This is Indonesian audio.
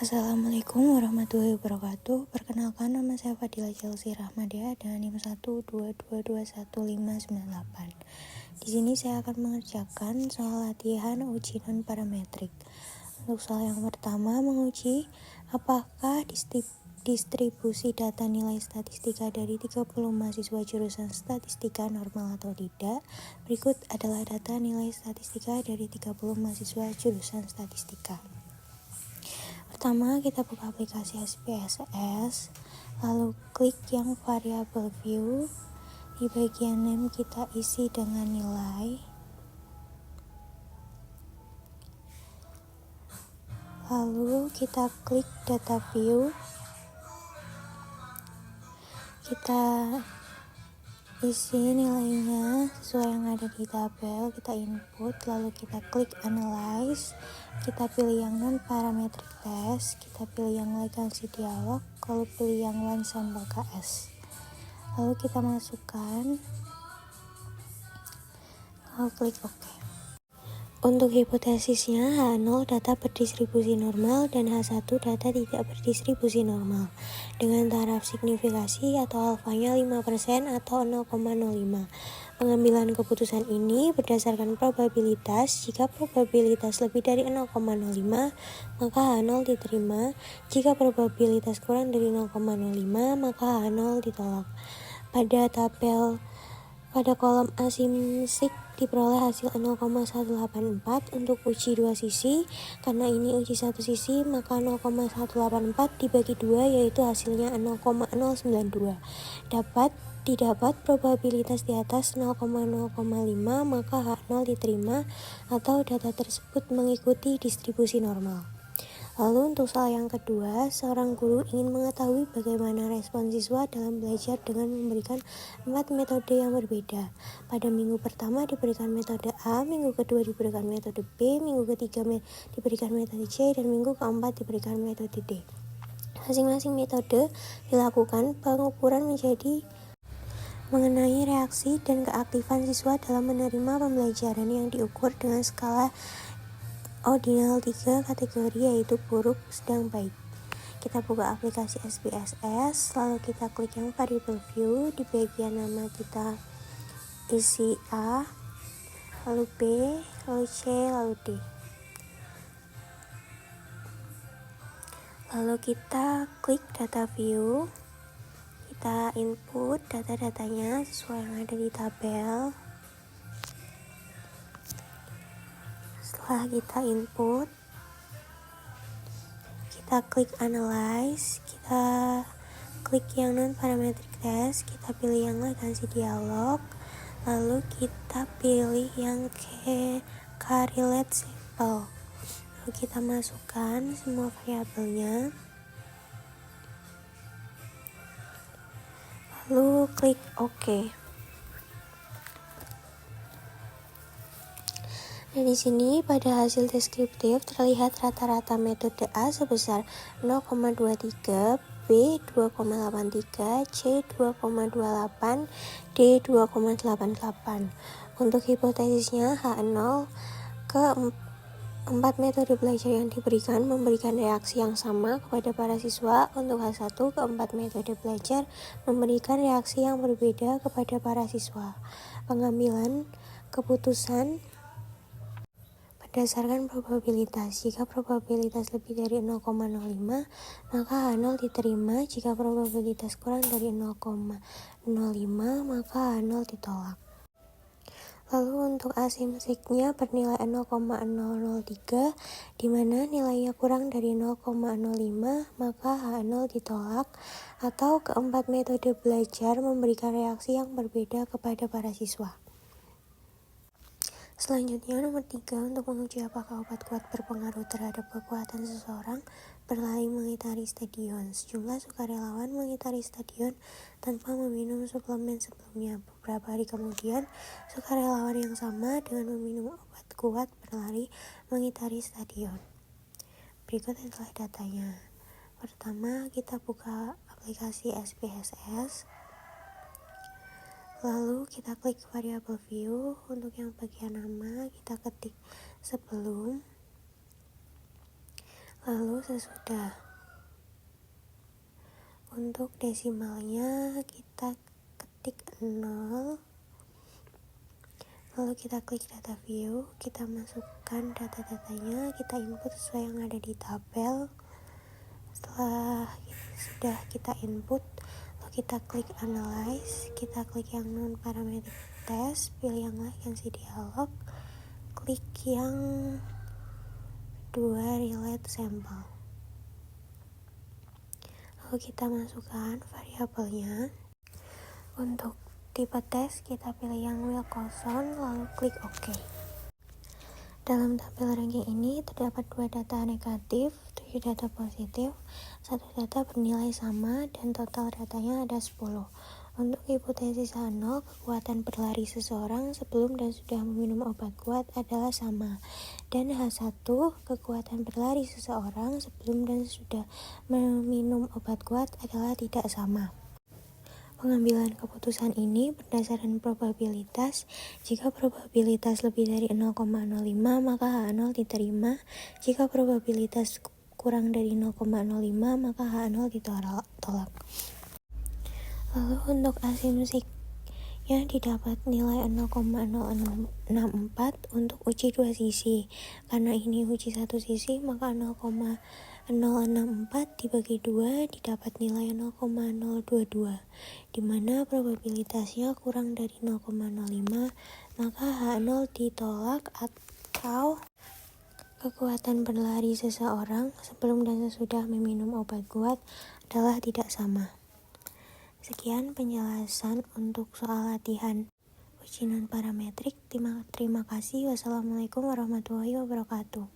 Assalamualaikum warahmatullahi wabarakatuh. Perkenalkan, nama saya Fadila Chelsea Rahmadia dan NIM 122215998. Di sini saya akan mengerjakan soal latihan uji non-parametrik. Untuk soal yang pertama menguji apakah distribusi data nilai statistika dari 30 mahasiswa jurusan statistika normal atau tidak. Berikut adalah data nilai statistika dari 30 mahasiswa jurusan statistika. Pertama, kita buka aplikasi SPSS, lalu klik yang variabel view. Di bagian name kita isi dengan nilai, lalu kita klik data view, kita isi nilainya sesuai yang ada di tabel, kita input, lalu kita klik analyze, kita pilih yang non parametric test, kita pilih yang latency dialog, lalu pilih yang one sample KS, lalu kita masukkan, lalu klik OK. Untuk hipotesisnya, H0 data berdistribusi normal dan H1 data tidak berdistribusi normal dengan taraf signifikasi atau alfanya 5% atau 0,05. Pengambilan keputusan ini berdasarkan probabilitas. Jika probabilitas lebih dari 0,05, maka H0 diterima. Jika probabilitas kurang dari 0,05, maka H0 ditolak. Pada kolom asymmetric diperoleh hasil 0,184 untuk uji dua sisi. Karena ini uji satu sisi, maka 0,184 dibagi 2 yaitu hasilnya 0,092. Didapat probabilitas di atas 0,005, maka H0 diterima atau data tersebut mengikuti distribusi normal. Lalu untuk soal yang kedua, seorang guru ingin mengetahui bagaimana respon siswa dalam belajar dengan memberikan 4 metode yang berbeda. Pada minggu pertama diberikan metode A, minggu kedua diberikan metode B, minggu ketiga diberikan metode C, dan minggu keempat diberikan metode D. Masing-masing metode dilakukan pengukuran mengenai reaksi dan keaktifan siswa dalam menerima pembelajaran yang diukur dengan skala ordinal 3 kategori, yaitu buruk, sedang, baik. Kita buka aplikasi SPSS, lalu kita klik yang variable view. Di bagian nama kita isi A, lalu B, lalu C, lalu D. Lalu kita klik data view, kita input data-datanya sesuai yang ada di tabel. Setelah kita input, kita klik analyze, kita klik yang non parametric test, kita pilih yang latency dialog, lalu kita pilih yang correlate sample, lalu kita masukkan semua variabelnya, lalu klik OK. Dan di sini pada hasil deskriptif terlihat rata-rata metode A sebesar 0,23, B 2,83, C 2,28, D 2,88. Untuk hipotesisnya H0 keempat metode belajar yang diberikan memberikan reaksi yang sama kepada para siswa. Untuk H1 keempat metode belajar memberikan reaksi yang berbeda kepada para siswa. Pengambilan keputusan berdasarkan probabilitas. Jika probabilitas lebih dari 0,05, maka H0 diterima. Jika probabilitas kurang dari 0,05, maka H0 ditolak. Lalu untuk asymmetricnya bernilai 0,003, di mana nilainya kurang dari 0,05, maka H0 ditolak, atau keempat metode belajar memberikan reaksi yang berbeda kepada para siswa. Selanjutnya nomor 3, untuk menguji apakah obat kuat berpengaruh terhadap kekuatan seseorang berlari mengitari stadion. Sejumlah sukarelawan mengitari stadion tanpa meminum suplemen sebelumnya. Beberapa hari kemudian, sukarelawan yang sama dengan meminum obat kuat berlari mengitari stadion. Berikut adalah datanya. Pertama, kita buka aplikasi SPSS. Lalu kita klik variabel view. Untuk yang bagian nama kita ketik sebelum, Lalu sesudah, untuk desimalnya kita ketik 0, lalu kita klik data view, kita masukkan data-datanya, kita input sesuai yang ada di tabel. Setelah sudah kita input, lalu kita klik analyze, kita klik yang non parametric test, pilih yang latency dialog, klik yang 2 relate sample, lalu kita masukkan variabelnya. Untuk tipe tes kita pilih yang Wilcoxon, lalu klik OK. Dalam tabel ranking ini terdapat 2 data negatif, 7 data positif, 1 data bernilai sama, dan total datanya ada 10. Untuk hipotesis H0, kekuatan berlari seseorang sebelum dan sudah meminum obat kuat adalah sama. Dan H1, kekuatan berlari seseorang sebelum dan sudah meminum obat kuat adalah tidak sama. Pengambilan keputusan ini berdasarkan probabilitas. Jika probabilitas lebih dari 0,05 maka H0 diterima. Jika probabilitas kurang dari 0,05 maka H0 ditolak. Lalu untuk asumsinya didapat nilai 0,064 untuk uji dua sisi. Karena ini uji satu sisi maka 0,064 dibagi 2 didapat nilai 0,022, dimana probabilitasnya kurang dari 0,05 maka H0 ditolak atau kekuatan berlari seseorang sebelum dan sesudah meminum obat kuat adalah tidak sama. Sekian penjelasan untuk soal latihan uji non parametrik. Terima kasih. Wassalamualaikum warahmatullahi wabarakatuh.